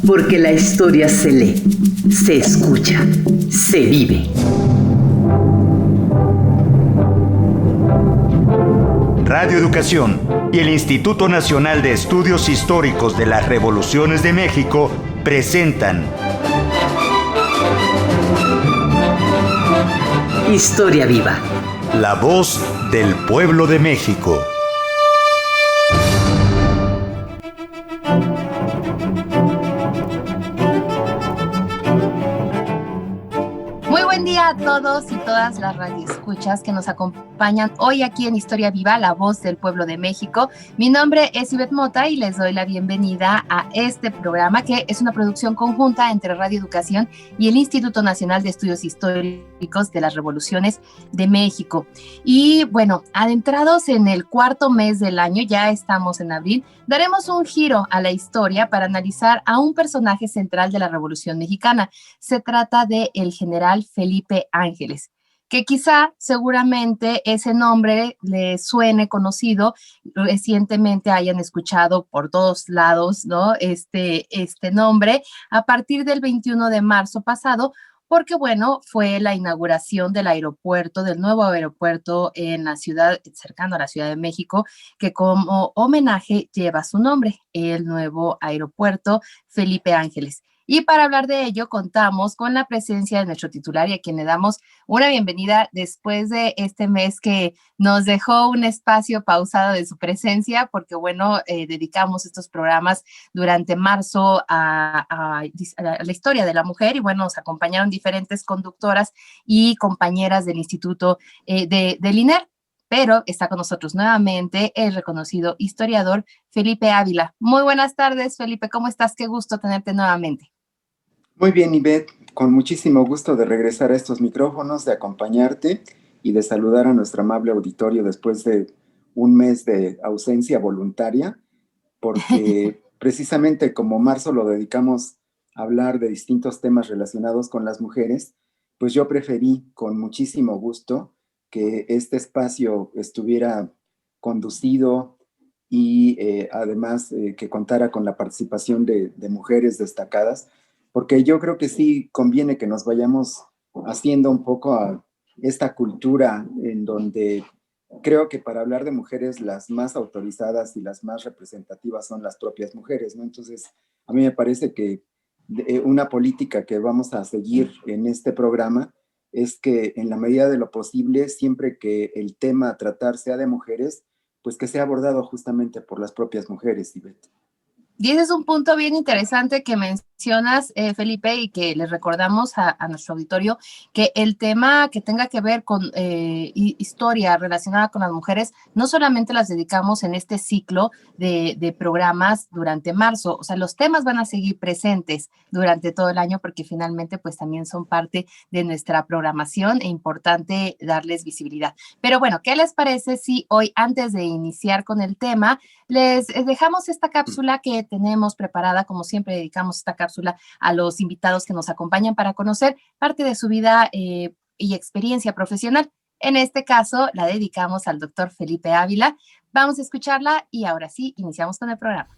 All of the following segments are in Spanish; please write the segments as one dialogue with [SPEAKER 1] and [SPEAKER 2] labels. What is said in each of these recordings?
[SPEAKER 1] Porque la historia se lee, se escucha, se vive.
[SPEAKER 2] Radio Educación y el Instituto Nacional de Estudios Históricos de las Revoluciones de México presentan
[SPEAKER 1] Historia Viva.
[SPEAKER 2] La voz del pueblo de México.
[SPEAKER 3] Muy buen día a todos y todas las radioescuchas que nos acompañan hoy aquí en Historia Viva, la voz del pueblo de México. Mi nombre es Ivette Mota y les doy la bienvenida a este programa que es una producción conjunta entre Radio Educación y el Instituto Nacional de Estudios Históricos de las Revoluciones de México. Y bueno, adentrados en el cuarto mes del año, ya estamos en abril, daremos un giro a la historia para analizar a un personaje central de la Revolución Mexicana. Se trata de el general Felipe Ángeles, que quizá seguramente ese nombre le suene conocido, recientemente hayan escuchado por todos lados, ¿no? Este nombre a partir del 21 de marzo pasado, porque bueno, fue la inauguración del aeropuerto, del nuevo aeropuerto en la ciudad, cercano a la Ciudad de México, que como homenaje lleva su nombre, el nuevo aeropuerto Felipe Ángeles. Y para hablar de ello, contamos con la presencia de nuestro titular y a quien le damos una bienvenida después de este mes que nos dejó un espacio pausado de su presencia, porque bueno, dedicamos estos programas durante marzo a la historia de la mujer y bueno, nos acompañaron diferentes conductoras y compañeras del Instituto del INER. Pero está con nosotros nuevamente el reconocido historiador Felipe Ávila. Muy buenas tardes, Felipe, ¿cómo estás? Qué gusto tenerte nuevamente.
[SPEAKER 4] Muy bien, Ivette, con muchísimo gusto de regresar a estos micrófonos, de acompañarte y de saludar a nuestro amable auditorio después de un mes de ausencia voluntaria, porque precisamente como marzo lo dedicamos a hablar de distintos temas relacionados con las mujeres, pues yo preferí con muchísimo gusto que este espacio estuviera conducido y además que contara con la participación de mujeres destacadas, porque yo creo que sí conviene que nos vayamos haciendo un poco a esta cultura en donde creo que para hablar de mujeres las más autorizadas y las más representativas son las propias mujeres, ¿no? Entonces, a mí me parece que una política que vamos a seguir en este programa es que en la medida de lo posible, siempre que el tema a tratar sea de mujeres, pues que sea abordado justamente por las propias mujeres, Ivette.
[SPEAKER 3] Y ese es un punto bien interesante que mencionas, Felipe, y que les recordamos a nuestro auditorio, que el tema que tenga que ver con historia relacionada con las mujeres, no solamente las dedicamos en este ciclo de programas durante marzo, o sea, los temas van a seguir presentes durante todo el año porque finalmente pues también son parte de nuestra programación e importante darles visibilidad. Pero bueno, ¿qué les parece si hoy, antes de iniciar con el tema, les dejamos esta cápsula que tenemos preparada? Como siempre, dedicamos esta cápsula a los invitados que nos acompañan para conocer parte de su vida y experiencia profesional. En este caso, la dedicamos al doctor Felipe Ávila. Vamos a escucharla y ahora sí, iniciamos con el programa.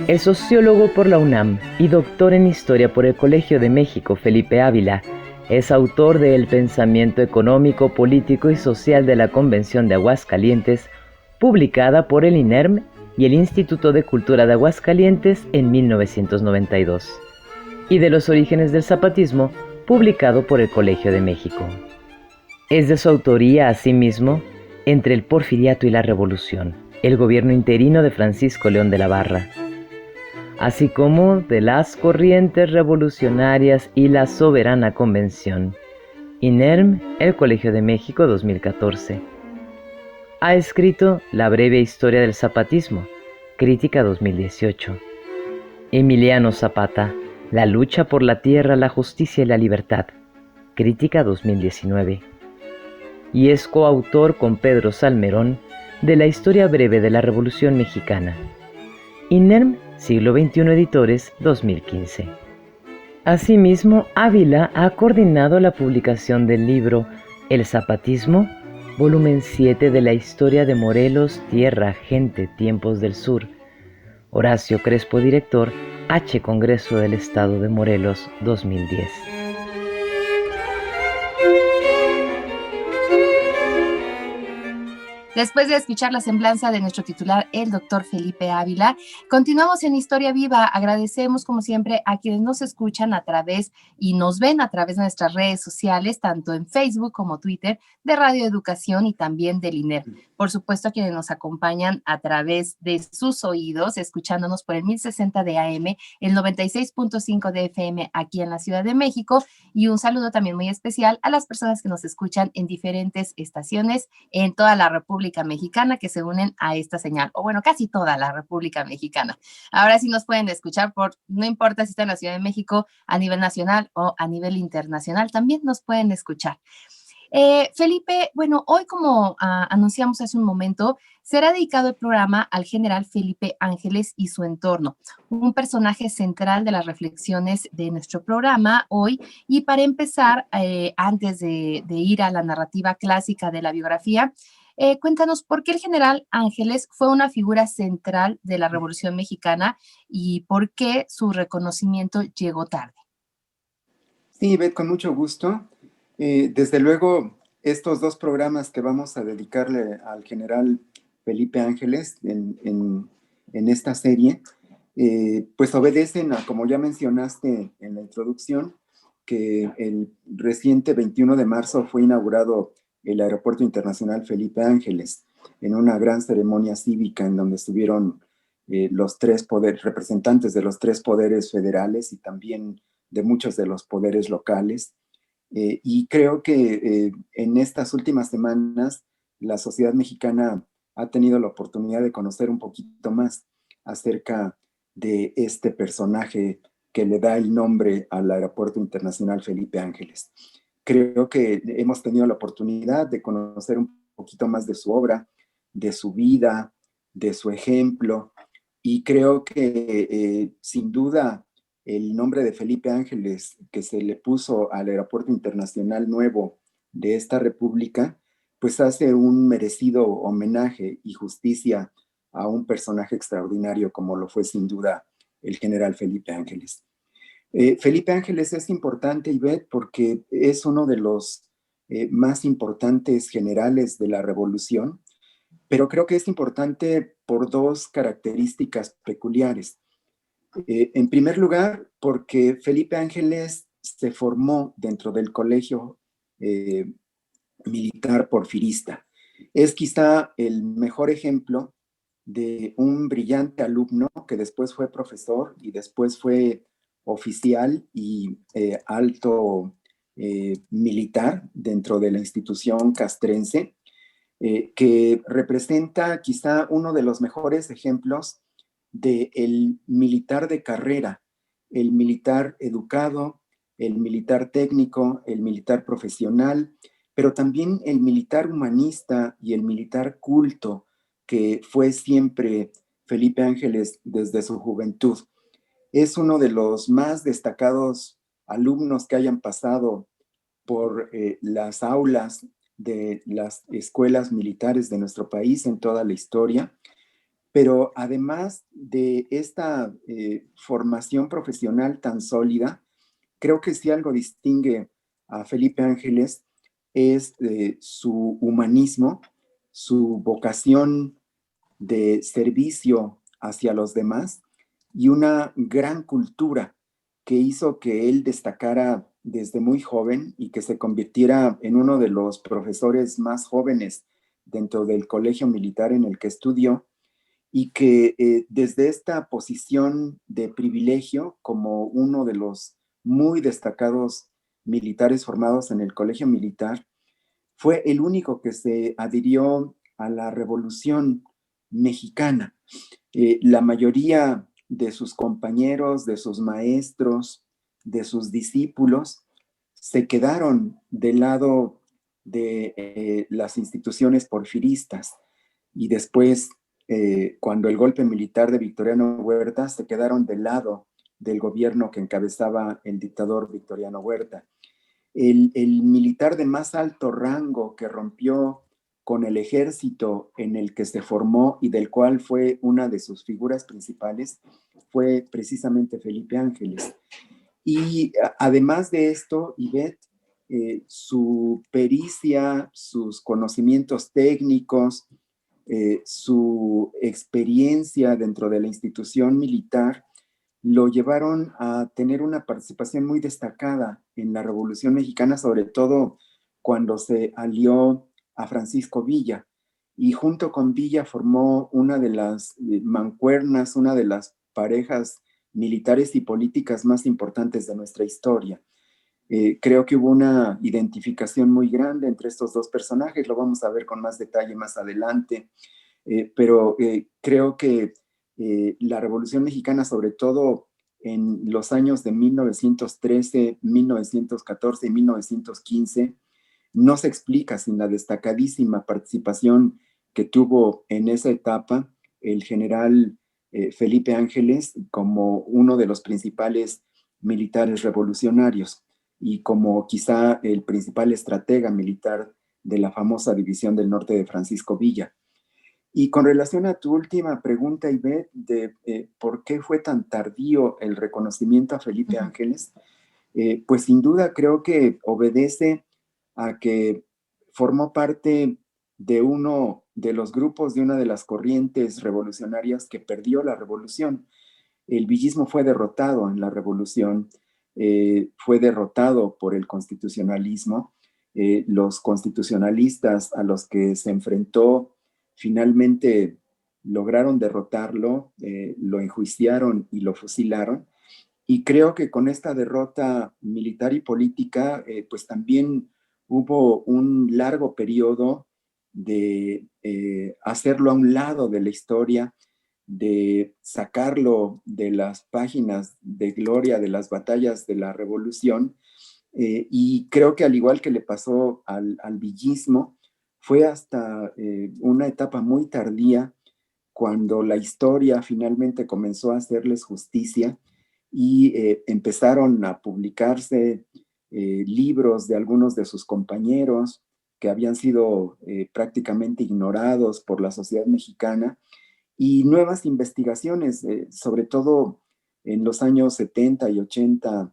[SPEAKER 5] Es sociólogo por la UNAM y doctor en Historia por el Colegio de México, Felipe Ávila. Es autor de El pensamiento económico, político y social de la Convención de Aguascalientes, publicada por el INERM y el Instituto de Cultura de Aguascalientes en 1992, y de Los orígenes del zapatismo, publicado por el Colegio de México. Es de su autoría, asimismo, Entre el porfiriato y la revolución, el gobierno interino de Francisco León de la Barra, así como de Las corrientes revolucionarias y la soberana convención, INERM, el Colegio de México, 2014. Ha escrito La breve historia del zapatismo, Crítica 2018. Emiliano Zapata, La lucha por la tierra, la justicia y la libertad, Crítica 2019. Y es coautor con Pedro Salmerón de La historia breve de la Revolución Mexicana, INERM, Siglo XXI Editores, 2015. Asimismo, Ávila ha coordinado la publicación del libro El Zapatismo, volumen 7 de la historia de Morelos, Tierra, Gente, Tiempos del Sur. Horacio Crespo, director, H. Congreso del Estado de Morelos, 2010.
[SPEAKER 3] Después de escuchar la semblanza de nuestro titular, el doctor Felipe Ávila, continuamos en Historia Viva. Agradecemos, como siempre, a quienes nos escuchan a través y nos ven a través de nuestras redes sociales, tanto en Facebook como Twitter, de Radio Educación y también del INER. Por supuesto, a quienes nos acompañan a través de sus oídos, escuchándonos por el 1060 de AM, el 96.5 de FM aquí en la Ciudad de México. Y un saludo también muy especial a las personas que nos escuchan en diferentes estaciones en toda la República Mexicana que se unen a esta señal, o bueno, casi toda la República Mexicana. Ahora sí nos pueden escuchar no importa si está en la Ciudad de México, a nivel nacional o a nivel internacional, también nos pueden escuchar. Felipe, bueno, hoy como anunciamos hace un momento, será dedicado el programa al general Felipe Ángeles y su entorno, un personaje central de las reflexiones de nuestro programa hoy. Y para empezar, antes de ir a la narrativa clásica de la biografía, cuéntanos por qué el general Ángeles fue una figura central de la Revolución Mexicana y por qué su reconocimiento llegó tarde.
[SPEAKER 4] Sí, Beth, con mucho gusto. Desde luego, estos dos programas que vamos a dedicarle al general Felipe Ángeles en esta serie, pues obedecen a, como ya mencionaste en la introducción, que el reciente 21 de marzo fue inaugurado el Aeropuerto Internacional Felipe Ángeles, en una gran ceremonia cívica en donde estuvieron los tres poderes, representantes de los tres poderes federales y también de muchos de los poderes locales. Y creo que en estas últimas semanas la sociedad mexicana ha tenido la oportunidad de conocer un poquito más acerca de este personaje que le da el nombre al Aeropuerto Internacional Felipe Ángeles. Creo que hemos tenido la oportunidad de conocer un poquito más de su obra, de su vida, de su ejemplo, y creo que sin duda el nombre de Felipe Ángeles que se le puso al Aeropuerto Internacional nuevo de esta república, pues hace un merecido homenaje y justicia a un personaje extraordinario como lo fue sin duda el general Felipe Ángeles. Felipe Ángeles es importante, Ivette, porque es uno de los más importantes generales de la revolución, pero creo que es importante por dos características peculiares. En primer lugar, porque Felipe Ángeles se formó dentro del colegio militar porfirista. Es quizá el mejor ejemplo de un brillante alumno que después fue profesor y después fue oficial y alto militar dentro de la institución castrense, que representa quizá uno de los mejores ejemplos del militar de carrera, el militar educado, el militar técnico, el militar profesional, pero también el militar humanista y el militar culto, que fue siempre Felipe Ángeles desde su juventud. Es uno de los más destacados alumnos que hayan pasado por las aulas de las escuelas militares de nuestro país en toda la historia. Pero además de esta formación profesional tan sólida, creo que si algo distingue a Felipe Ángeles es su humanismo, su vocación de servicio hacia los demás y una gran cultura que hizo que él destacara desde muy joven y que se convirtiera en uno de los profesores más jóvenes dentro del colegio militar en el que estudió, y que desde esta posición de privilegio, como uno de los muy destacados militares formados en el colegio militar, fue el único que se adhirió a la Revolución Mexicana. La mayoría de sus compañeros, de sus maestros, de sus discípulos, se quedaron del lado de las instituciones porfiristas y después, cuando el golpe militar de Victoriano Huerta, se quedaron del lado del gobierno que encabezaba el dictador Victoriano Huerta. El militar de más alto rango que rompió con el ejército en el que se formó y del cual fue una de sus figuras principales fue precisamente Felipe Ángeles. Y además de esto, Ivette, su pericia, sus conocimientos técnicos, su experiencia dentro de la institución militar lo llevaron a tener una participación muy destacada en la Revolución Mexicana, sobre todo cuando se alió a Francisco Villa. Y junto con Villa formó una de las mancuernas, una de las parejas militares y políticas más importantes de nuestra historia. Creo que hubo una identificación muy grande entre estos dos personajes, lo vamos a ver con más detalle más adelante, pero creo que la Revolución Mexicana, sobre todo en los años de 1913, 1914 y 1915, no se explica sin la destacadísima participación que tuvo en esa etapa el general Felipe Ángeles como uno de los principales militares revolucionarios y como quizá el principal estratega militar de la famosa División del Norte de Francisco Villa. Y con relación a tu última pregunta, Ivette, de por qué fue tan tardío el reconocimiento a Felipe Ángeles, pues sin duda creo que obedece a que formó parte de uno de los grupos de una de las corrientes revolucionarias que perdió la revolución. El villismo fue derrotado en la revolución, fue derrotado por el constitucionalismo. Los constitucionalistas a los que se enfrentó finalmente lograron derrotarlo, lo enjuiciaron y lo fusilaron. Y creo que con esta derrota militar y política, pues también hubo un largo periodo de hacerlo a un lado de la historia, de sacarlo de las páginas de gloria de las batallas de la revolución. Y creo que al igual que le pasó al villismo, fue hasta una etapa muy tardía cuando la historia finalmente comenzó a hacerles justicia y empezaron a publicarse libros de algunos de sus compañeros que habían sido prácticamente ignorados por la sociedad mexicana y nuevas investigaciones, sobre todo en los años 70 y 80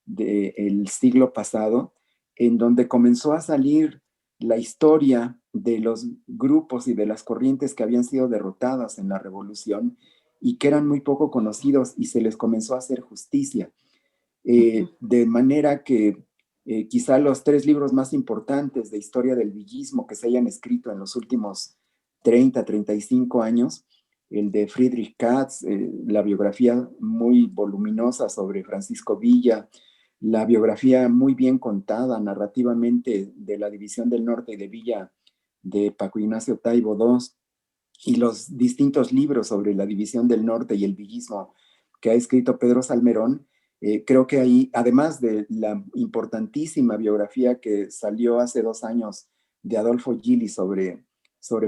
[SPEAKER 4] del siglo pasado, en donde comenzó a salir la historia de los grupos y de las corrientes que habían sido derrotadas en la revolución y que eran muy poco conocidos y se les comenzó a hacer justicia. De manera que quizá los 3 libros más importantes de historia del villismo que se hayan escrito en los últimos 30, 35 años, el de Friedrich Katz, la biografía muy voluminosa sobre Francisco Villa, la biografía muy bien contada narrativamente de la División del Norte y de Villa de Paco Ignacio Taibo II, y los distintos libros sobre la División del Norte y el villismo que ha escrito Pedro Salmerón, creo que ahí, además de la importantísima biografía que salió hace 2 años de Adolfo Gili sobre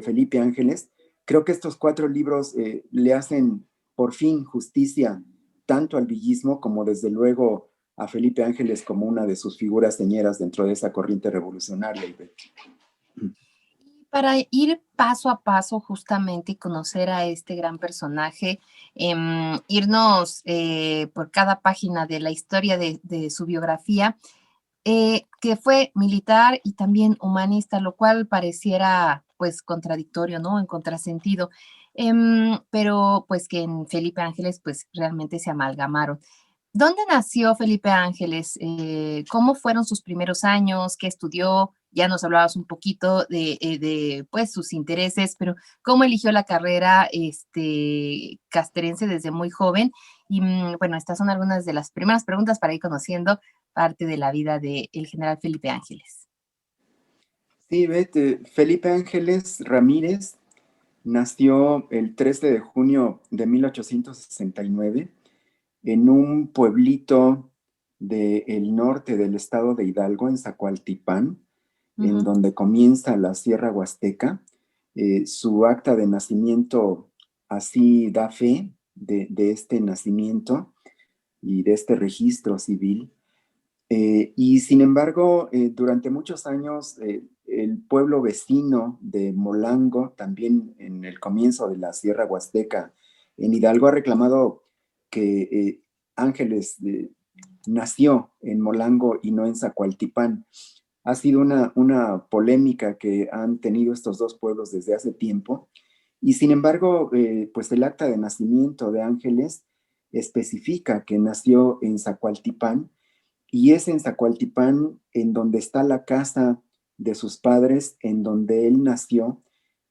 [SPEAKER 4] Felipe Ángeles, creo que estos 4 libros le hacen por fin justicia tanto al villismo como desde luego a Felipe Ángeles como una de sus figuras señeras dentro de esa corriente revolucionaria.
[SPEAKER 3] Para ir paso a paso justamente y conocer a este gran personaje, irnos por cada página de la historia de su biografía, que fue militar y también humanista, lo cual pareciera pues contradictorio, ¿no? En contrasentido, pero pues que en Felipe Ángeles pues realmente se amalgamaron. ¿Dónde nació Felipe Ángeles? ¿Cómo fueron sus primeros años? ¿Qué estudió? Ya nos hablabas un poquito de pues, sus intereses, pero ¿cómo eligió la carrera castrense desde muy joven? Y bueno, estas son algunas de las primeras preguntas para ir conociendo parte de la vida del general Felipe Ángeles.
[SPEAKER 4] Sí, Felipe Ángeles Ramírez nació el 13 de junio de 1869 en un pueblito del norte del estado de Hidalgo, en Zacualtipán, en donde comienza la Sierra Huasteca. Su acta de nacimiento así da fe de este nacimiento. y de este registro civil. Y sin embargo, durante muchos años, el pueblo vecino de Molango, también en el comienzo de la Sierra Huasteca, en Hidalgo, ha reclamado que Ángeles nació en Molango y no en Zacualtipán. Ha sido una polémica que han tenido estos dos pueblos desde hace tiempo. Y sin embargo, pues el acta de nacimiento de Ángeles especifica que nació en Zacualtipán, y es en Zacualtipán en donde está la casa de sus padres, en donde él nació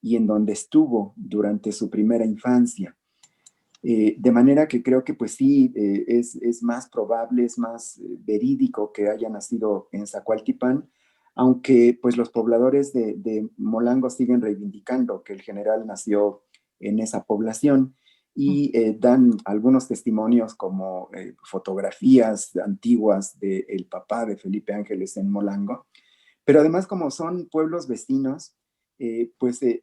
[SPEAKER 4] y en donde estuvo durante su primera infancia. De manera que creo que pues sí, es más probable, es más verídico que haya nacido en Zacualtipán, aunque pues los pobladores de Molango siguen reivindicando que el general nació en esa población y dan algunos testimonios como fotografías antiguas del papá de Felipe Ángeles en Molango, pero además como son pueblos vecinos,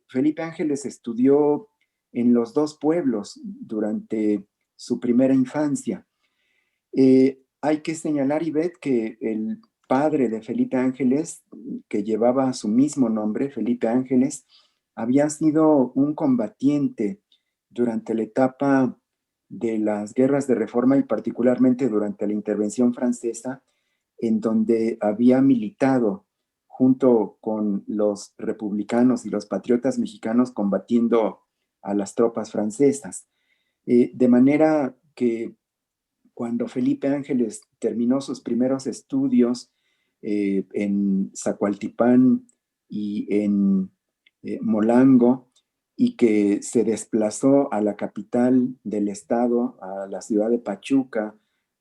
[SPEAKER 4] Felipe Ángeles estudió en los dos pueblos durante su primera infancia. Hay que señalar, Ivette, que el padre de Felipe Ángeles, que llevaba su mismo nombre, Felipe Ángeles, había sido un combatiente durante la etapa de las guerras de reforma y particularmente durante la intervención francesa, en donde había militado junto con los republicanos y los patriotas mexicanos combatiendo a las tropas francesas. De manera que cuando Felipe Ángeles terminó sus primeros estudios en Zacualtipán y en Molango, y que se desplazó a la capital del estado, a la ciudad de Pachuca,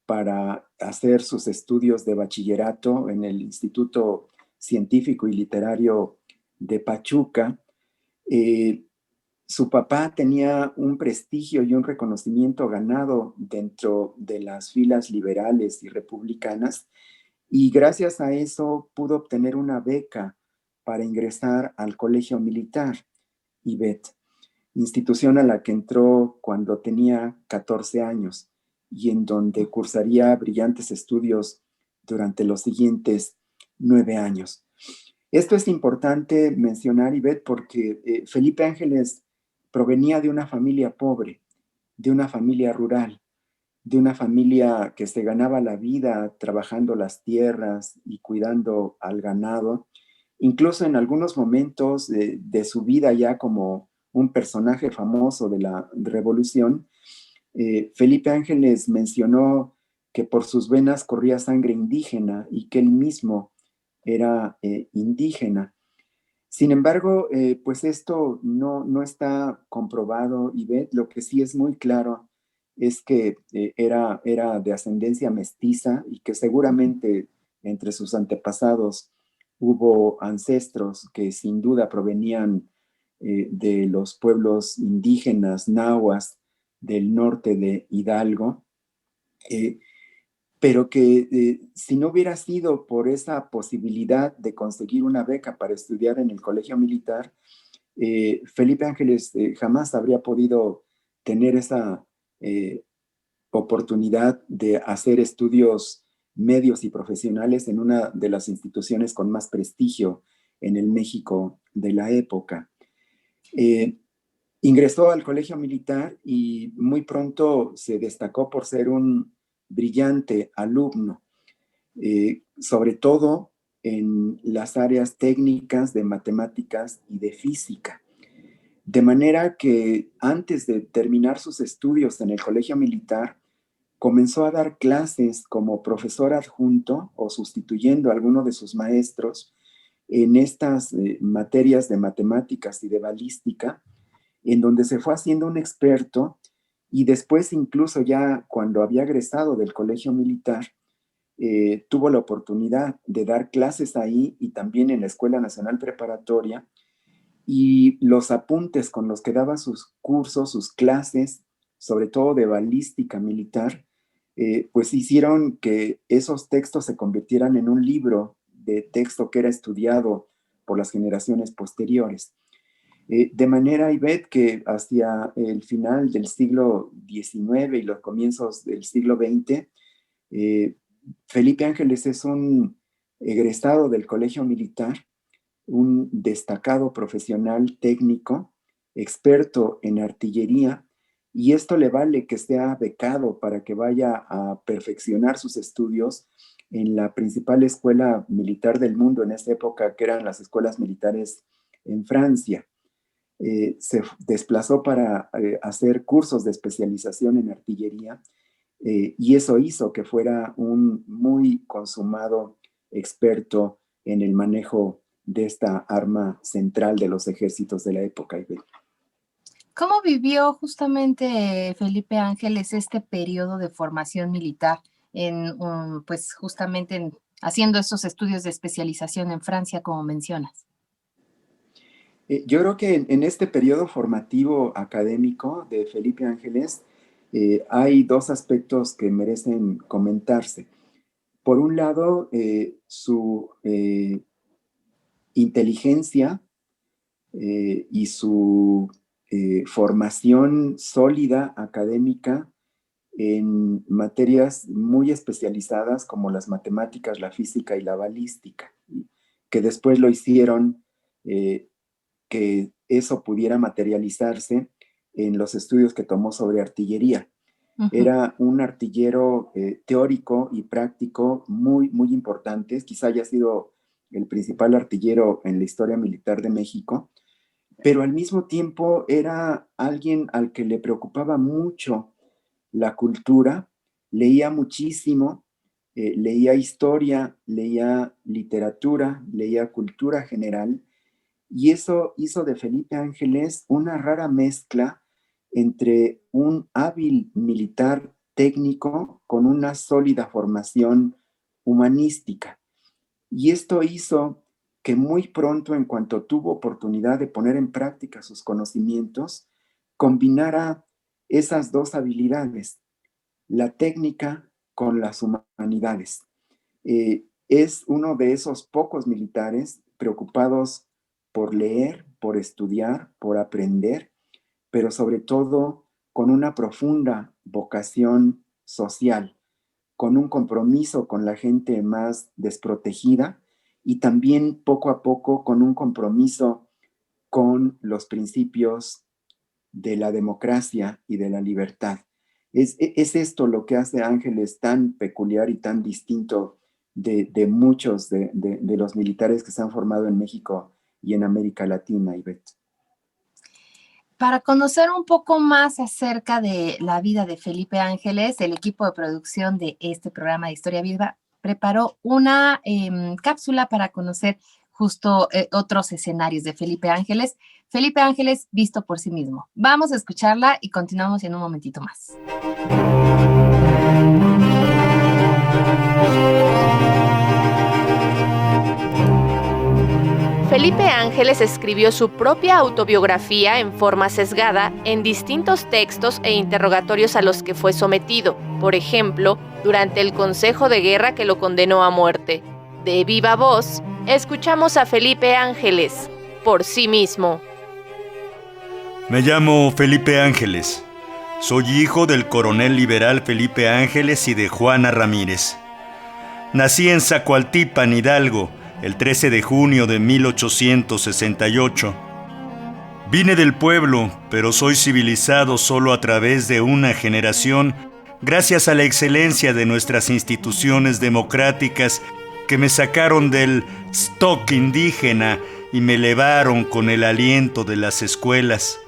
[SPEAKER 4] para hacer sus estudios de bachillerato en el Instituto Científico y Literario de Pachuca. Su papá tenía un prestigio y un reconocimiento ganado dentro de las filas liberales y republicanas, y gracias a eso pudo obtener una beca para ingresar al Colegio Militar, Ivette, institución a la que entró cuando tenía 14 años y en donde cursaría brillantes estudios durante los siguientes 9 años. Esto es importante mencionar, Ivette, porque Felipe Ángeles provenía de una familia pobre, de una familia rural, de una familia que se ganaba la vida trabajando las tierras y cuidando al ganado. Incluso en algunos momentos de su vida ya como un personaje famoso de la revolución, Felipe Ángeles mencionó que por sus venas corría sangre indígena y que él mismo era indígena. Sin embargo, pues esto no está comprobado, Ivette. Lo que sí es muy claro es que era de ascendencia mestiza y que seguramente entre sus antepasados hubo ancestros que sin duda provenían de los pueblos indígenas nahuas del norte de Hidalgo. Pero que si no hubiera sido por esa posibilidad de conseguir una beca para estudiar en el colegio militar, Felipe Ángeles jamás habría podido tener esa oportunidad de hacer estudios medios y profesionales en una de las instituciones con más prestigio en el México de la época. Ingresó al colegio militar y muy pronto se destacó por ser un brillante alumno, sobre todo en las áreas técnicas de matemáticas y de física. De manera que antes de terminar sus estudios en el colegio militar, comenzó a dar clases como profesor adjunto o sustituyendo a alguno de sus maestros en estas materias de matemáticas y de balística, en donde se fue haciendo un experto, y después incluso ya cuando había egresado del colegio militar, tuvo la oportunidad de dar clases ahí y también en la Escuela Nacional Preparatoria, y los apuntes con los que daba sus cursos, sus clases, sobre todo de balística militar, pues hicieron que esos textos se convirtieran en un libro de texto que era estudiado por las generaciones posteriores. De manera, Ivette, que hacia el final del siglo XIX y los comienzos del siglo XX, Felipe Ángeles es un egresado del Colegio Militar, un destacado profesional técnico, experto en artillería, y esto le vale que sea becado para que vaya a perfeccionar sus estudios en la principal escuela militar del mundo en esa época, que eran las escuelas militares en Francia. Se desplazó para hacer cursos de especialización en artillería, y eso hizo que fuera un muy consumado experto en el manejo de esta arma central de los ejércitos de la época.
[SPEAKER 3] ¿Cómo vivió justamente Felipe Ángeles este periodo de formación militar pues justamente haciendo estos estudios de especialización en Francia, como mencionas?
[SPEAKER 4] Yo creo que en este periodo formativo académico de Felipe Ángeles hay dos aspectos que merecen comentarse. Por un lado, su inteligencia y su formación sólida académica en materias muy especializadas como las matemáticas, la física y la balística, que después lo hicieron que eso pudiera materializarse en los estudios que tomó sobre artillería. Uh-huh. Era un artillero teórico y práctico muy, muy importante. Quizá haya sido el principal artillero en la historia militar de México, pero al mismo tiempo era alguien al que le preocupaba mucho la cultura, leía muchísimo, leía historia, leía literatura, leía cultura general, y eso hizo de Felipe Ángeles una rara mezcla entre un hábil militar técnico con una sólida formación humanística. Y esto hizo que muy pronto, en cuanto tuvo oportunidad de poner en práctica sus conocimientos, combinara esas dos habilidades, la técnica con las humanidades. Es uno de esos pocos militares preocupados por leer, por estudiar, por aprender, pero sobre todo con una profunda vocación social, con un compromiso con la gente más desprotegida y también poco a poco con un compromiso con los principios de la democracia y de la libertad. Es esto lo que hace a Ángeles tan peculiar y tan distinto de muchos de los militares que se han formado en México y en América Latina, Ivette.
[SPEAKER 3] Para conocer un poco más acerca de la vida de Felipe Ángeles, el equipo de producción de este programa de Historia Viva preparó una cápsula para conocer justo otros escenarios de Felipe Ángeles. Felipe Ángeles visto por sí mismo. Vamos a escucharla y continuamos en un momentito más.
[SPEAKER 6] Felipe Ángeles escribió su propia autobiografía en forma sesgada en distintos textos e interrogatorios a los que fue sometido, por ejemplo, durante el Consejo de Guerra que lo condenó a muerte. De viva voz, escuchamos a Felipe Ángeles, por sí mismo.
[SPEAKER 2] Me llamo Felipe Ángeles. Soy hijo del coronel liberal Felipe Ángeles y de Juana Ramírez. Nací en Zacualtipan, Hidalgo, el 13 de junio de 1868. Vine del pueblo, pero soy civilizado solo a través de una generación, gracias a la excelencia de nuestras instituciones democráticas que me sacaron del stock indígena y me elevaron con el aliento de las escuelas.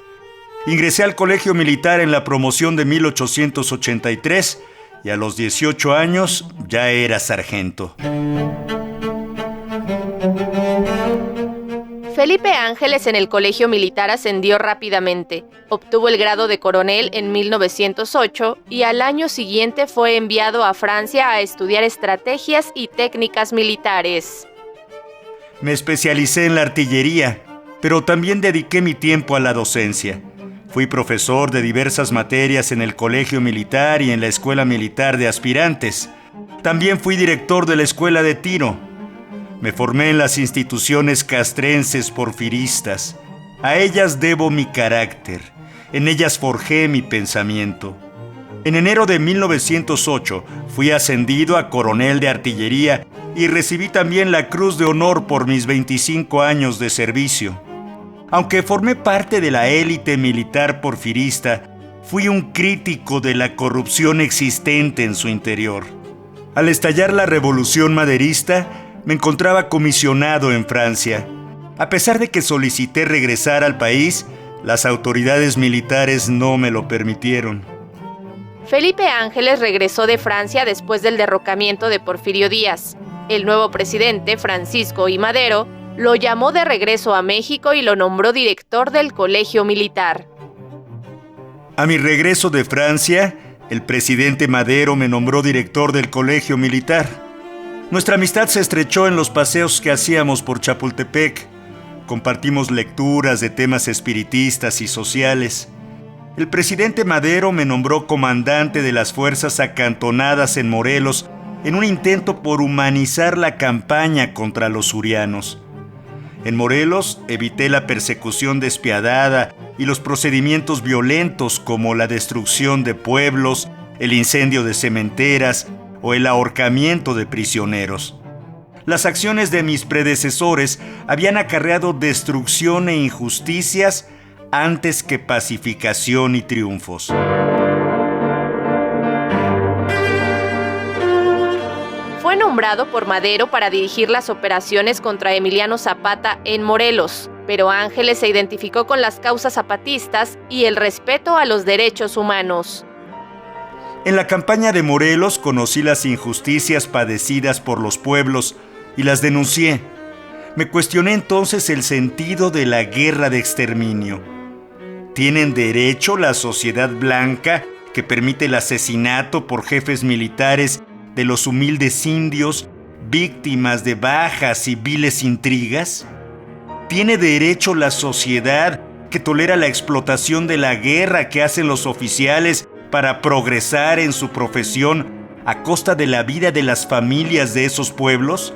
[SPEAKER 2] Ingresé al colegio militar en la promoción de 1883 y a los 18 años ya era sargento.
[SPEAKER 6] Felipe Ángeles en el colegio militar ascendió rápidamente. Obtuvo el grado de coronel en 1908 y al año siguiente fue enviado a Francia a estudiar estrategias y técnicas militares.
[SPEAKER 2] Me especialicé en la artillería, pero también dediqué mi tiempo a la docencia. Fui profesor de diversas materias en el colegio militar y en la escuela militar de aspirantes. También fui director de la escuela de tiro. Me formé en las instituciones castrenses porfiristas. A ellas debo mi carácter, en ellas forjé mi pensamiento. En enero de 1908 fui ascendido a coronel de artillería y recibí también la Cruz de Honor por mis 25 años de servicio. Aunque formé parte de la élite militar porfirista, fui un crítico de la corrupción existente en su interior. Al estallar la Revolución Maderista, me encontraba comisionado en Francia. A pesar de que solicité regresar al país, las autoridades militares no me lo permitieron.
[SPEAKER 6] Felipe Ángeles regresó de Francia después del derrocamiento de Porfirio Díaz. El nuevo presidente, Francisco I. Madero, lo llamó de regreso a México y lo nombró director del Colegio Militar.
[SPEAKER 2] A mi regreso de Francia, el presidente Madero me nombró director del Colegio Militar. Nuestra amistad se estrechó en los paseos que hacíamos por Chapultepec. Compartimos lecturas de temas espiritistas y sociales. El presidente Madero me nombró comandante de las fuerzas acantonadas en Morelos en un intento por humanizar la campaña contra los surianos. En Morelos evité la persecución despiadada y los procedimientos violentos como la destrucción de pueblos, el incendio de cementeras o el ahorcamiento de prisioneros. Las acciones de mis predecesores habían acarreado destrucción e injusticias antes que pacificación y triunfos.
[SPEAKER 6] Fue nombrado por Madero para dirigir las operaciones contra Emiliano Zapata en Morelos, pero Ángeles se identificó con las causas zapatistas y el respeto a los derechos humanos.
[SPEAKER 2] En la campaña de Morelos conocí las injusticias padecidas por los pueblos y las denuncié. Me cuestioné entonces el sentido de la guerra de exterminio. ¿Tienen derecho la sociedad blanca que permite el asesinato por jefes militares de los humildes indios, víctimas de bajas y viles intrigas? ¿Tiene derecho la sociedad que tolera la explotación de la guerra que hacen los oficiales para progresar en su profesión a costa de la vida de las familias de esos pueblos?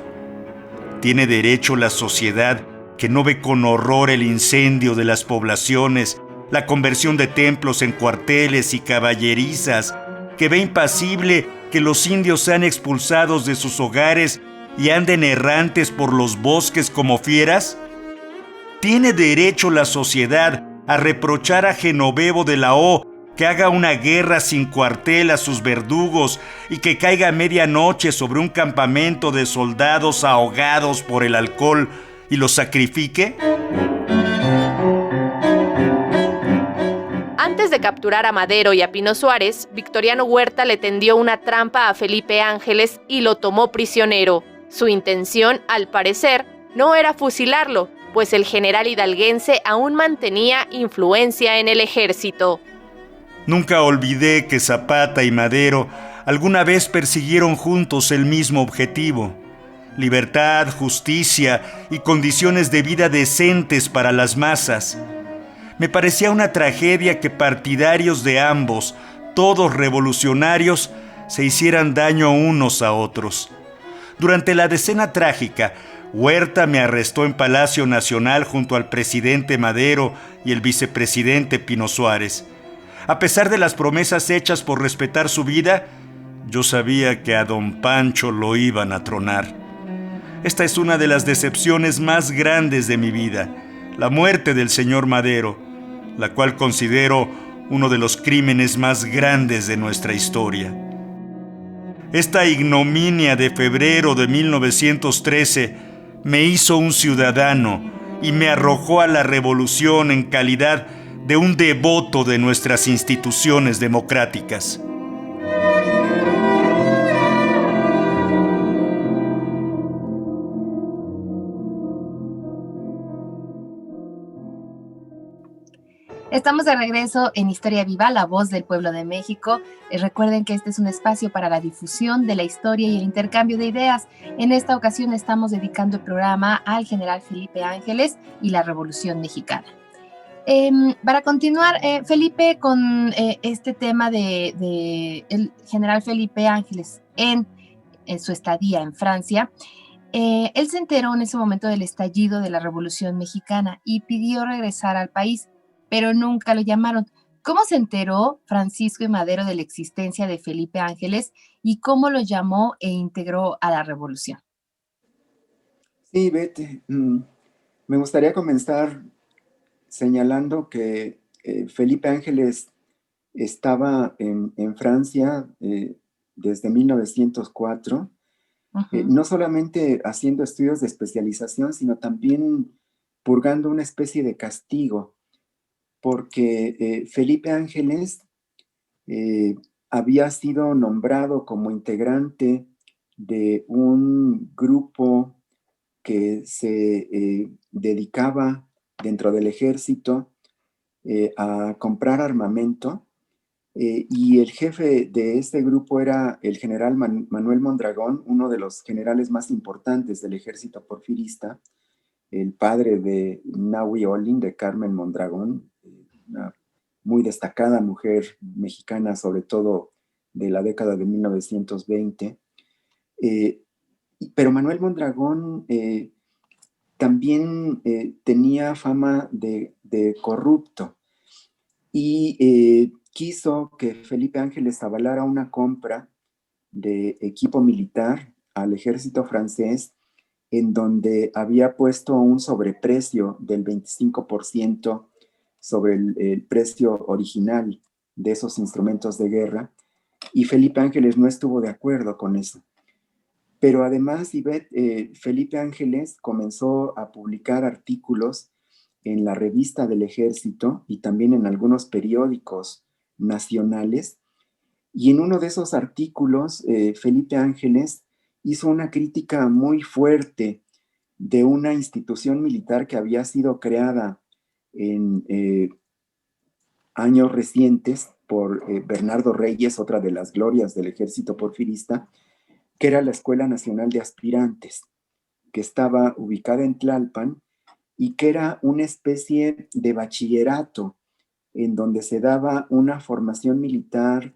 [SPEAKER 2] ¿Tiene derecho la sociedad que no ve con horror el incendio de las poblaciones, la conversión de templos en cuarteles y caballerizas, que ve impasible que los indios sean expulsados de sus hogares y anden errantes por los bosques como fieras? ¿Tiene derecho la sociedad a reprochar a Genovevo de la O que haga una guerra sin cuartel a sus verdugos y que caiga a medianoche sobre un campamento de soldados ahogados por el alcohol y los sacrifique?
[SPEAKER 6] Antes de capturar a Madero y a Pino Suárez, Victoriano Huerta le tendió una trampa a Felipe Ángeles y lo tomó prisionero. Su intención, al parecer, no era fusilarlo, pues el general hidalguense aún mantenía influencia en el ejército.
[SPEAKER 2] Nunca olvidé que Zapata y Madero alguna vez persiguieron juntos el mismo objetivo: libertad, justicia y condiciones de vida decentes para las masas. Me parecía una tragedia que partidarios de ambos, todos revolucionarios, se hicieran daño unos a otros. Durante la Decena Trágica, Huerta me arrestó en Palacio Nacional junto al presidente Madero y el vicepresidente Pino Suárez. A pesar de las promesas hechas por respetar su vida, yo sabía que a don Pancho lo iban a tronar. Esta es una de las decepciones más grandes de mi vida, la muerte del señor Madero, la cual considero uno de los crímenes más grandes de nuestra historia. Esta ignominia de febrero de 1913 me hizo un ciudadano y me arrojó a la revolución en calidad de un devoto de nuestras instituciones democráticas.
[SPEAKER 3] Estamos de regreso en Historia Viva, la voz del pueblo de México. Recuerden que este es un espacio para la difusión de la historia y el intercambio de ideas. En esta ocasión estamos dedicando el programa al general Felipe Ángeles y la Revolución Mexicana. Para continuar, Felipe, con este tema de el general Felipe Ángeles en su estadía en Francia, Él se enteró en ese momento del estallido de la Revolución Mexicana y pidió regresar al país, pero nunca lo llamaron. ¿Cómo se enteró Francisco I. Madero de la existencia de Felipe Ángeles y cómo lo llamó e integró a la revolución?
[SPEAKER 4] Sí, Betty, me gustaría comenzar señalando que Felipe Ángeles estaba en Francia desde 1904,
[SPEAKER 3] Ujú.
[SPEAKER 4] no solamente haciendo estudios de especialización, sino también purgando una especie de castigo, porque Felipe Ángeles eh, había sido nombrado como integrante de un grupo que se dedicaba dentro del ejército a comprar armamento, y el jefe de este grupo era el general Manuel Mondragón, uno de los generales más importantes del ejército porfirista, el padre de Nahui Olin, de Carmen Mondragón, una muy destacada mujer mexicana, sobre todo de la década de 1920. Eh, pero Manuel Mondragón también tenía fama de corrupto y quiso que Felipe Ángeles avalara una compra de equipo militar al ejército francés, en donde había puesto un sobreprecio del 25% sobre el precio original de esos instrumentos de guerra, y Felipe Ángeles no estuvo de acuerdo con eso. Pero además, Ivette, Felipe Ángeles comenzó a publicar artículos en la revista del Ejército y también en algunos periódicos nacionales. Y en uno de esos artículos, Felipe Ángeles hizo una crítica muy fuerte de una institución militar que había sido creada en años recientes por Bernardo Reyes, otra de las glorias del ejército porfirista, que era la Escuela Nacional de Aspirantes, que estaba ubicada en Tlalpan y que era una especie de bachillerato en donde se daba una formación militar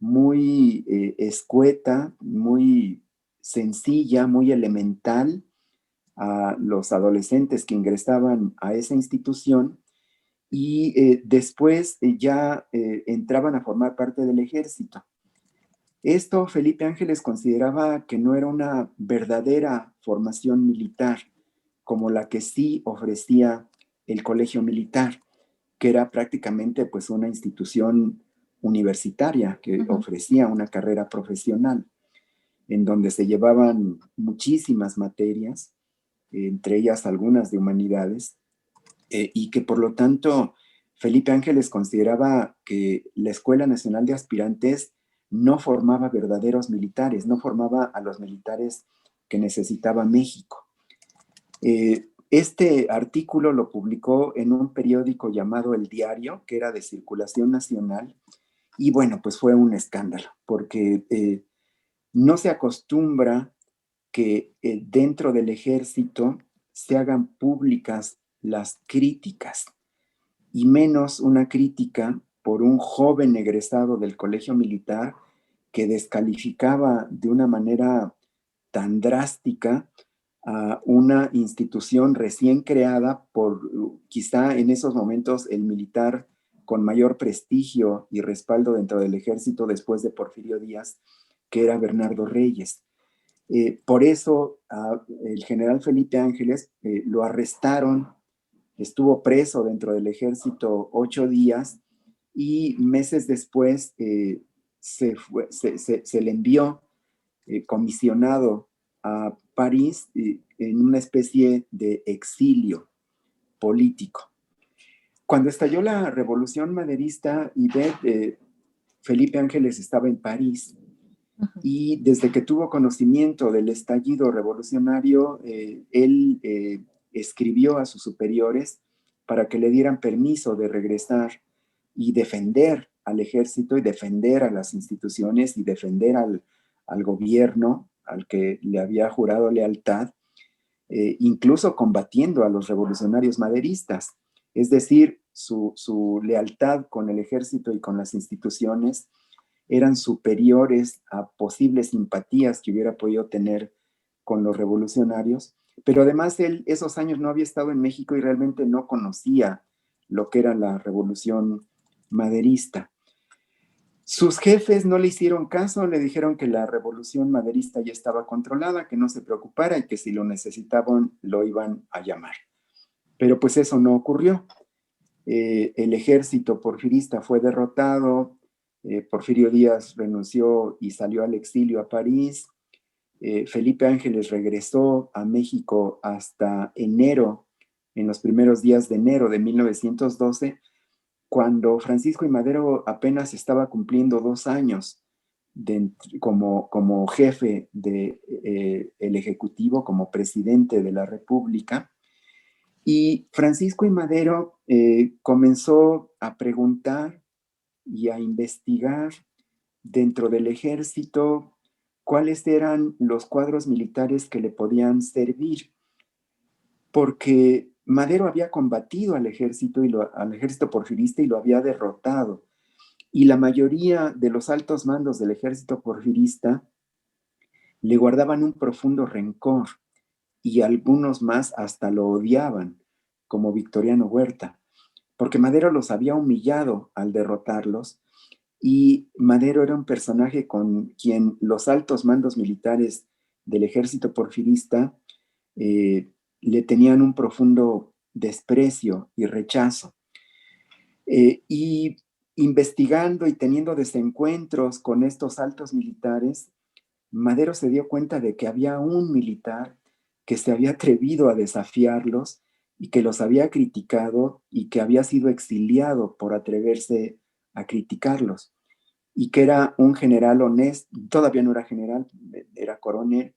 [SPEAKER 4] muy escueta, muy sencilla, muy elemental a los adolescentes que ingresaban a esa institución, y después ya entraban a formar parte del ejército. Esto Felipe Ángeles consideraba que no era una verdadera formación militar, como la que sí ofrecía el colegio militar, que era prácticamente pues una institución universitaria que
[SPEAKER 3] Ujú.
[SPEAKER 4] ofrecía una carrera profesional, en donde se llevaban muchísimas materias, entre ellas algunas de humanidades, y que por lo tanto Felipe Ángeles consideraba que la Escuela Nacional de Aspirantes no formaba verdaderos militares, no formaba a los militares que necesitaba México. Este artículo lo publicó en un periódico llamado El Diario, que era de circulación nacional, y bueno, pues fue un escándalo, porque no se acostumbra que dentro del ejército se hagan públicas las críticas, y menos una crítica por un joven egresado del colegio militar que descalificaba de una manera tan drástica a una institución recién creada por quizá en esos momentos el militar con mayor prestigio y respaldo dentro del ejército después de Porfirio Díaz, que era Bernardo Reyes. Por eso el general Felipe Ángeles lo arrestaron, estuvo preso dentro del ejército 8 días, y meses después se le envió comisionado a París en una especie de exilio político. Cuando estalló la revolución maderista, Felipe Ángeles estaba en París,
[SPEAKER 3] Ujú.
[SPEAKER 4] y desde que tuvo conocimiento del estallido revolucionario, él escribió a sus superiores para que le dieran permiso de regresar y defender al ejército y defender a las instituciones y defender al gobierno al que le había jurado lealtad, incluso combatiendo a los revolucionarios maderistas. Es decir, su lealtad con el ejército y con las instituciones eran superiores a posibles simpatías que hubiera podido tener con los revolucionarios, pero además él esos años no había estado en México y realmente no conocía lo que era la revolución maderista. Sus jefes no le hicieron caso, le dijeron que la revolución maderista ya estaba controlada, que no se preocupara y que si lo necesitaban lo iban a llamar. Pero pues eso no ocurrió. El ejército porfirista fue derrotado, Porfirio Díaz renunció y salió al exilio a París, Felipe Ángeles regresó a México hasta enero, en los primeros días de enero de 1912, cuando Francisco I. Madero apenas estaba cumpliendo 2 años como jefe del Ejecutivo, como presidente de la República. Y Francisco I. Madero comenzó a preguntar y a investigar dentro del ejército cuáles eran los cuadros militares que le podían servir, porque Madero había combatido al ejército porfirista y lo había derrotado. Y la mayoría de los altos mandos del ejército porfirista le guardaban un profundo rencor y algunos más hasta lo odiaban, como Victoriano Huerta, porque Madero los había humillado al derrotarlos y Madero era un personaje con quien los altos mandos militares del ejército porfirista le tenían un profundo desprecio y rechazo. Y investigando y teniendo desencuentros con estos altos militares, Madero se dio cuenta de que había un militar que se había atrevido a desafiarlos y que los había criticado y que había sido exiliado por atreverse a criticarlos, y que era un general honesto, todavía no era general, era coronel,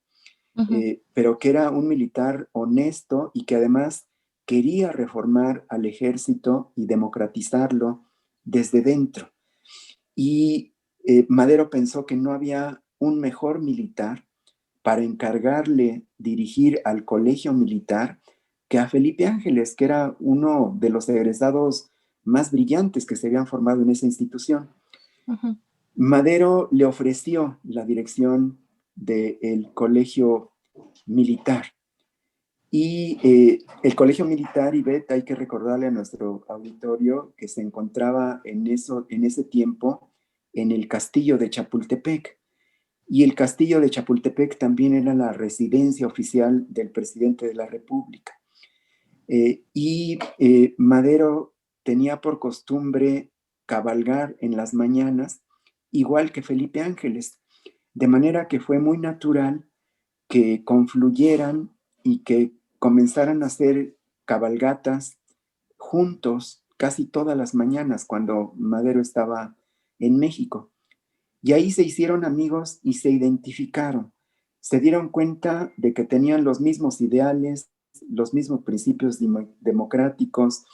[SPEAKER 4] pero que era un militar honesto y que además quería reformar al ejército y democratizarlo desde dentro. Y Madero pensó que no había un mejor militar para encargarle dirigir al colegio militar que a Felipe Ángeles, que era uno de los egresados más brillantes que se habían formado en esa institución. Madero le ofreció la dirección del colegio militar. Y el colegio militar, Ivette, hay que recordarle a nuestro auditorio que se encontraba en ese tiempo en el castillo de Chapultepec. Y el castillo de Chapultepec también era la residencia oficial del presidente de la República. Madero tenía por costumbre cabalgar en las mañanas, igual que Felipe Ángeles, de manera que fue muy natural que confluyeran y que comenzaran a hacer cabalgatas juntos casi todas las mañanas cuando Madero estaba en México. Y ahí se hicieron amigos y se identificaron. Se dieron cuenta de que tenían los mismos ideales, los mismos principios democráticos,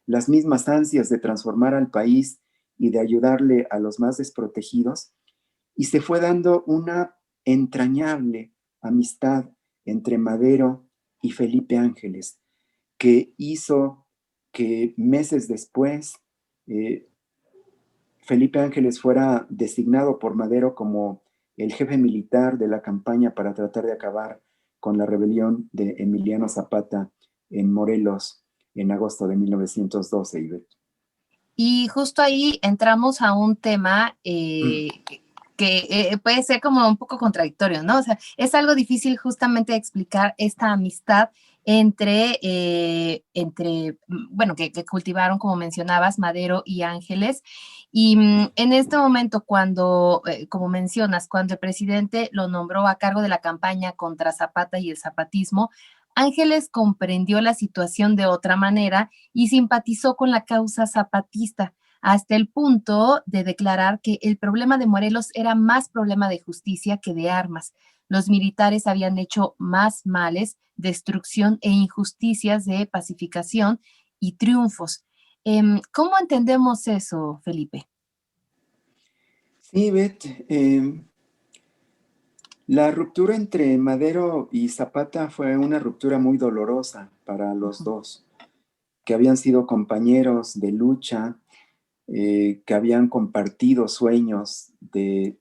[SPEAKER 4] las mismas ansias de transformar al país y de ayudarle a los más desprotegidos. Y se fue dando una entrañable amistad entre Madero y Felipe Ángeles, que hizo que meses después Felipe Ángeles fuera designado por Madero como el jefe militar de la campaña para tratar de acabar con la rebelión de Emiliano Zapata en Morelos en agosto de 1912, Ivette.
[SPEAKER 3] Y justo ahí entramos a un tema que puede ser como un poco contradictorio, ¿no? O sea, es algo difícil justamente explicar esta amistad bueno, que cultivaron, como mencionabas, Madero y Ángeles. Y en este momento, cuando, como mencionas, cuando el presidente lo nombró a cargo de la campaña contra Zapata y el zapatismo, Ángeles comprendió la situación de otra manera y simpatizó con la causa zapatista, hasta el punto de declarar que el problema de Morelos era más problema de justicia que de armas. Los militares habían hecho más males, destrucción e injusticias de pacificación y triunfos. ¿Cómo entendemos eso, Felipe?
[SPEAKER 4] Sí, Beth. La ruptura entre Madero y Zapata fue una ruptura muy dolorosa para los dos, que habían sido compañeros de lucha, que habían compartido sueños de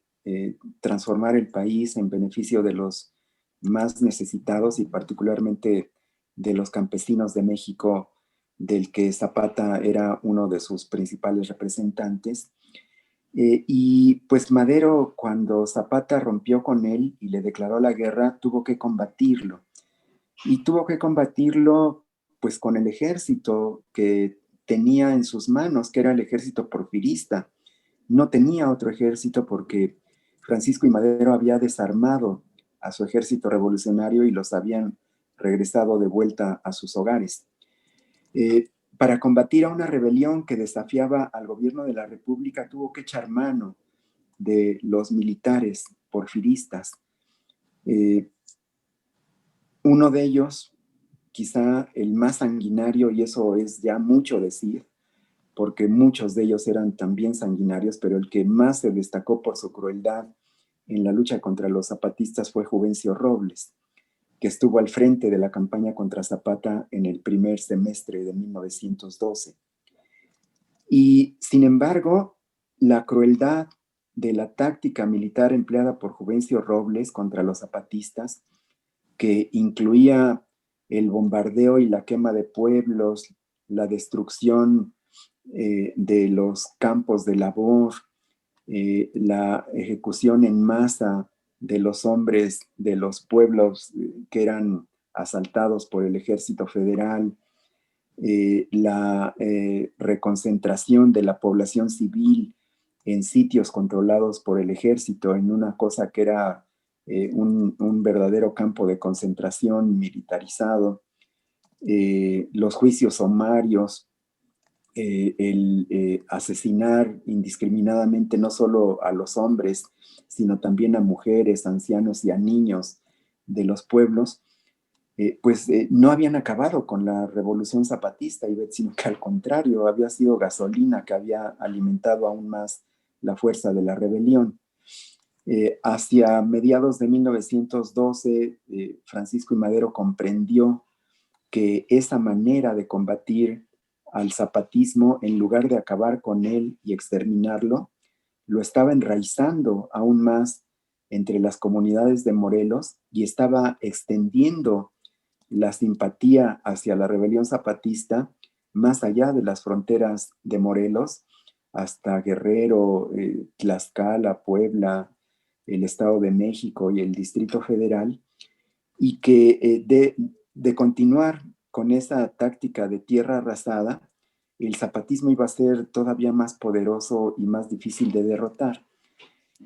[SPEAKER 4] transformar el país en beneficio de los más necesitados y particularmente de los campesinos de México, del que Zapata era uno de sus principales representantes. Y pues Madero, cuando Zapata rompió con él y le declaró la guerra, tuvo que combatirlo. Y tuvo que combatirlo pues con el ejército que tenía en sus manos, que era el ejército porfirista. No tenía otro ejército porque Francisco y Madero había desarmado a su ejército revolucionario y los habían regresado de vuelta a sus hogares. Para combatir a una rebelión que desafiaba al gobierno de la República, tuvo que echar mano de los militares porfiristas. Uno de ellos, quizá el más sanguinario, y eso es ya mucho decir, porque muchos de ellos eran también sanguinarios, pero el que más se destacó por su crueldad en la lucha contra los zapatistas fue Juvencio Robles, que estuvo al frente de la campaña contra Zapata en el primer semestre de 1912. Y sin embargo, la crueldad de la táctica militar empleada por Juvencio Robles contra los zapatistas, que incluía el bombardeo y la quema de pueblos, la destrucción de los campos de labor, la ejecución en masa de los hombres de los pueblos que eran asaltados por el ejército federal, la reconcentración de la población civil en sitios controlados por el ejército, en una cosa que era un verdadero campo de concentración militarizado, los juicios sumarios, el asesinar indiscriminadamente no solo a los hombres, sino también a mujeres, ancianos y a niños de los pueblos, no habían acabado con la revolución zapatista, sino que al contrario, había sido gasolina que había alimentado aún más la fuerza de la rebelión. Hacia mediados de 1912, Francisco y Madero comprendió que esa manera de combatir al zapatismo, en lugar de acabar con él y exterminarlo, lo estaba enraizando aún más entre las comunidades de Morelos y estaba extendiendo la simpatía hacia la rebelión zapatista más allá de las fronteras de Morelos, hasta Guerrero, Tlaxcala, Puebla, el Estado de México y el Distrito Federal, y que de continuar con esa táctica de tierra arrasada, el zapatismo iba a ser todavía más poderoso y más difícil de derrotar.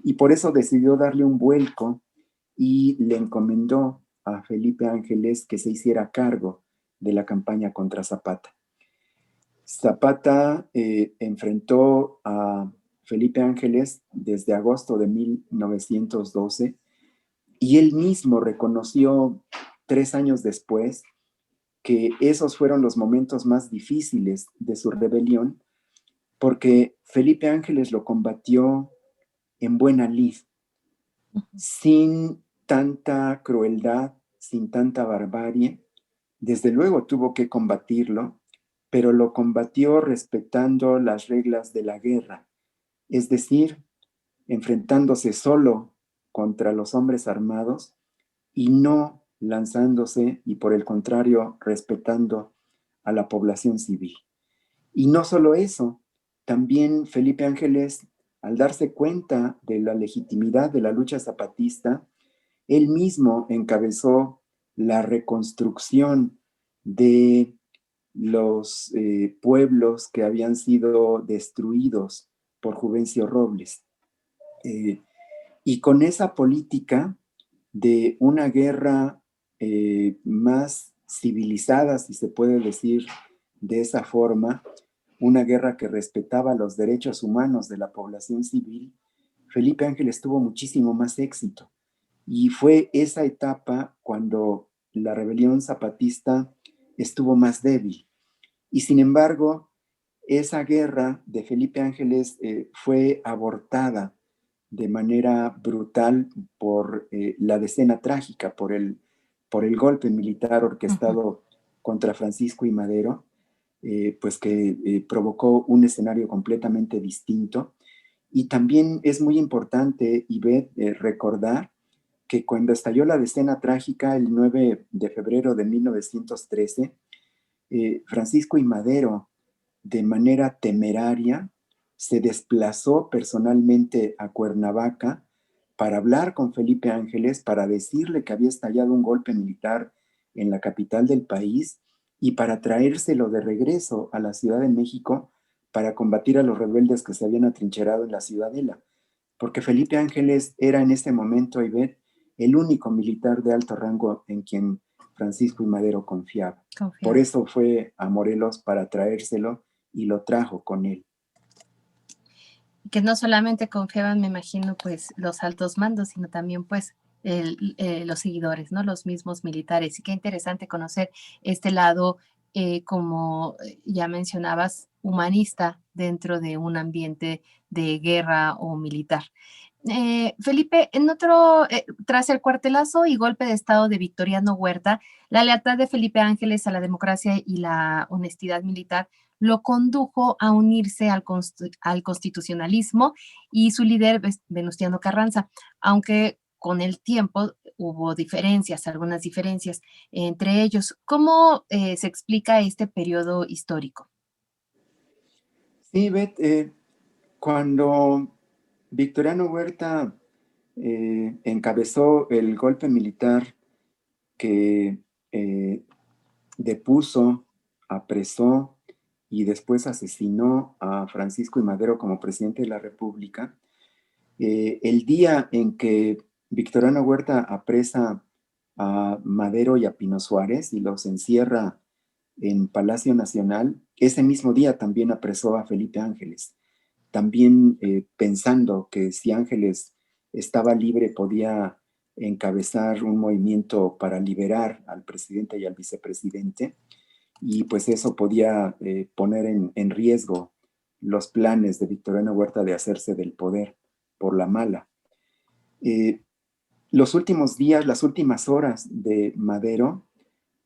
[SPEAKER 4] Y por eso decidió darle un vuelco y le encomendó a Felipe Ángeles que se hiciera cargo de la campaña contra Zapata. Zapata enfrentó a Felipe Ángeles desde agosto de 1912 y él mismo reconoció 3 años después que esos fueron los momentos más difíciles de su rebelión, porque Felipe Ángeles lo combatió en buena lid, sin tanta crueldad, sin tanta barbarie. Desde luego tuvo que combatirlo, pero lo combatió respetando las reglas de la guerra, es decir, enfrentándose solo contra los hombres armados y no lanzándose y por el contrario respetando a la población civil. Y no solo eso, también Felipe Ángeles, al darse cuenta de la legitimidad de la lucha zapatista, él mismo encabezó la reconstrucción de los pueblos que habían sido destruidos por Juvencio Robles. Y con esa política de una guerra más civilizada, si se puede decir de esa forma, una guerra que respetaba los derechos humanos de la población civil, Felipe Ángeles tuvo muchísimo más éxito. Y fue esa etapa cuando la rebelión zapatista estuvo más débil. Y sin embargo, esa guerra de Felipe Ángeles fue abortada de manera brutal por la decena trágica, por el golpe militar orquestado contra Francisco y Madero, pues que provocó un escenario completamente distinto. Y también es muy importante, Ivette, recordar que cuando estalló la decena trágica el 9 de febrero de 1913, Francisco I. Madero, de manera temeraria, se desplazó personalmente a Cuernavaca para hablar con Felipe Ángeles, para decirle que había estallado un golpe militar en la capital del país y para traérselo de regreso a la Ciudad de México para combatir a los rebeldes que se habían atrincherado en la Ciudadela. Porque Felipe Ángeles era en ese momento, Ivette, el único militar de alto rango en quien Francisco I. Madero confiaba. Por eso fue a Morelos para traérselo y lo trajo con él.
[SPEAKER 3] Que no solamente confiaban, me imagino, pues los altos mandos, sino también pues los seguidores, ¿no? Los mismos militares. Y qué interesante conocer este lado, como ya mencionabas, humanista dentro de un ambiente de guerra o militar. Felipe, tras el cuartelazo y golpe de estado de Victoriano Huerta, la lealtad de Felipe Ángeles a la democracia y la honestidad militar lo condujo a unirse al constitucionalismo y su líder, Venustiano Carranza, aunque con el tiempo hubo diferencias, algunas diferencias entre ellos. ¿Cómo se explica este periodo histórico?
[SPEAKER 4] Sí, Beth, cuando Victoriano Huerta encabezó el golpe militar que depuso, apresó y después asesinó a Francisco I. Madero como presidente de la República, el día en que Victoriano Huerta apresa a Madero y a Pino Suárez y los encierra en Palacio Nacional, ese mismo día también apresó a Felipe Ángeles, también pensando que si Ángeles estaba libre podía encabezar un movimiento para liberar al presidente y al vicepresidente, y pues eso podía poner en riesgo los planes de Victoriano Huerta de hacerse del poder por la mala. Los últimos días, las últimas horas de Madero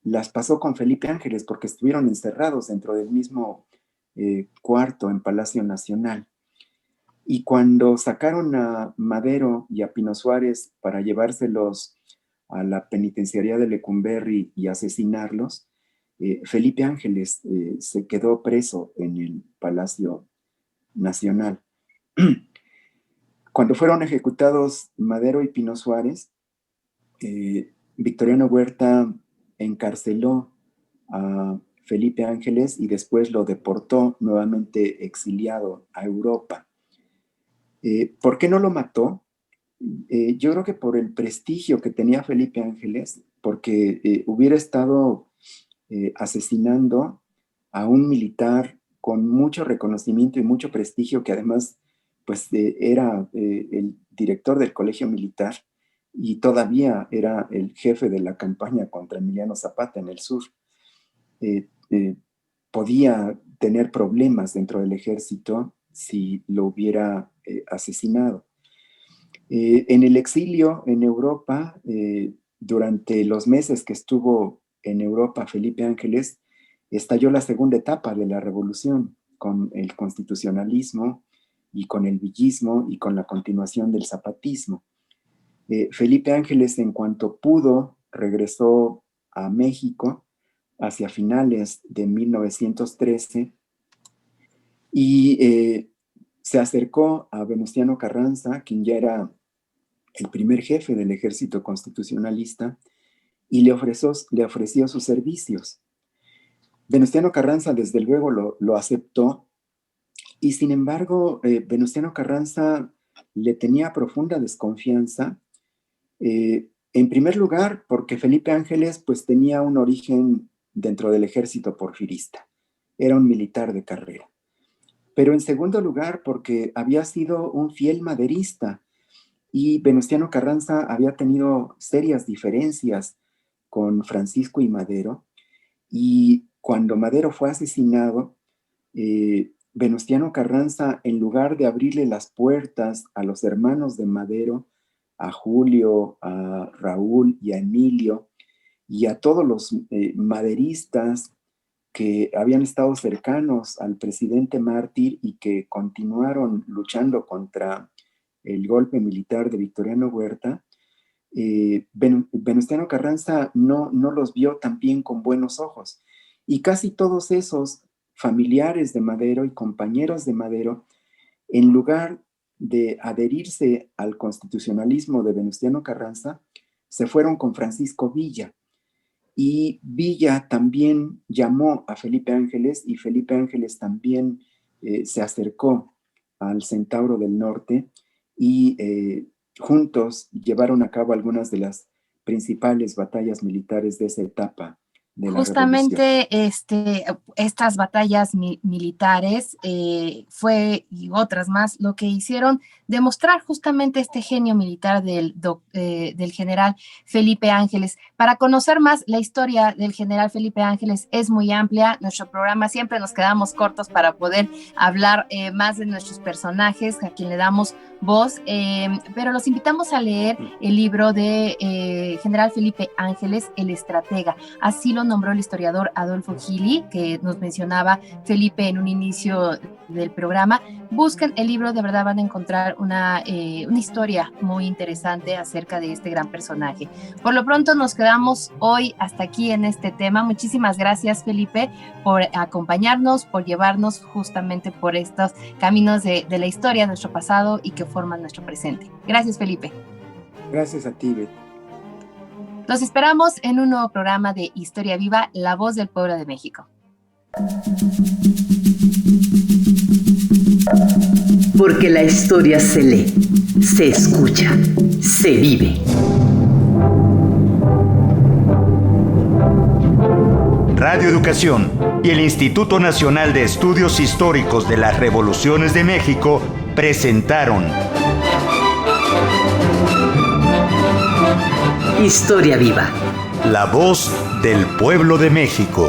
[SPEAKER 4] las pasó con Felipe Ángeles porque estuvieron encerrados dentro del mismo cuarto en Palacio Nacional. Y cuando sacaron a Madero y a Pino Suárez para llevárselos a la penitenciaría de Lecumberri y asesinarlos, Felipe Ángeles se quedó preso en el Palacio Nacional. Cuando fueron ejecutados Madero y Pino Suárez, Victoriano Huerta encarceló a Felipe Ángeles y después lo deportó nuevamente exiliado a Europa. ¿Por qué no lo mató? Yo creo que por el prestigio que tenía Felipe Ángeles, porque hubiera estado asesinando a un militar con mucho reconocimiento y mucho prestigio, que además pues, era el director del colegio militar y todavía era el jefe de la campaña contra Emiliano Zapata en el sur. Podía tener problemas dentro del ejército si lo hubiera asesinado. En el exilio en Europa, durante los meses que estuvo en Europa Felipe Ángeles, estalló la segunda etapa de la revolución con el constitucionalismo y con el villismo y con la continuación del zapatismo. Felipe Ángeles, en cuanto pudo, regresó a México hacia finales de 1913 y se acercó a Venustiano Carranza, quien ya era el primer jefe del ejército constitucionalista, y le ofreció sus servicios. Venustiano Carranza, desde luego, lo aceptó, y sin embargo, Venustiano Carranza le tenía profunda desconfianza, en primer lugar, porque Felipe Ángeles pues, tenía un origen dentro del ejército porfirista, era un militar de carrera. Pero en segundo lugar, porque había sido un fiel maderista, y Venustiano Carranza había tenido serias diferencias con Francisco I. Madero, y cuando Madero fue asesinado, Venustiano Carranza, en lugar de abrirle las puertas a los hermanos de Madero, a Julio, a Raúl y a Emilio, y a todos los maderistas que habían estado cercanos al presidente mártir y que continuaron luchando contra el golpe militar de Victoriano Huerta, Venustiano Carranza no los vio también con buenos ojos. Y casi todos esos familiares de Madero y compañeros de Madero, en lugar de adherirse al constitucionalismo de Venustiano Carranza, se fueron con Francisco Villa. Y Villa también llamó a Felipe Ángeles y Felipe Ángeles también se acercó al Centauro del Norte y juntos llevaron a cabo algunas de las principales batallas militares de esa etapa de la
[SPEAKER 3] Justamente estas batallas militares y otras más lo que hicieron demostrar justamente este genio militar del general Felipe Ángeles. Para conocer más la historia del general Felipe Ángeles es muy amplia. Nuestro programa siempre nos quedamos cortos para poder hablar más de nuestros personajes a quien le damos voz, pero los invitamos a leer el libro de general Felipe Ángeles, El Estratega. Así lo nombró el historiador Adolfo Gili, que nos mencionaba Felipe en un inicio del programa. Busquen el libro, de verdad van a encontrar una historia muy interesante acerca de este gran personaje. Por lo pronto nos quedamos hoy hasta aquí en este tema. Muchísimas gracias, Felipe, por acompañarnos, por llevarnos justamente por estos caminos de la historia de nuestro pasado y que forman nuestro presente. Gracias, Felipe.
[SPEAKER 4] Gracias a ti, Beth.
[SPEAKER 3] Los esperamos en un nuevo programa de Historia Viva, La Voz del Pueblo de México.
[SPEAKER 1] Porque la historia se lee, se escucha, se vive.
[SPEAKER 2] Radio Educación y el Instituto Nacional de Estudios Históricos de las Revoluciones de México presentaron
[SPEAKER 1] Historia Viva.
[SPEAKER 2] La Voz del Pueblo de México.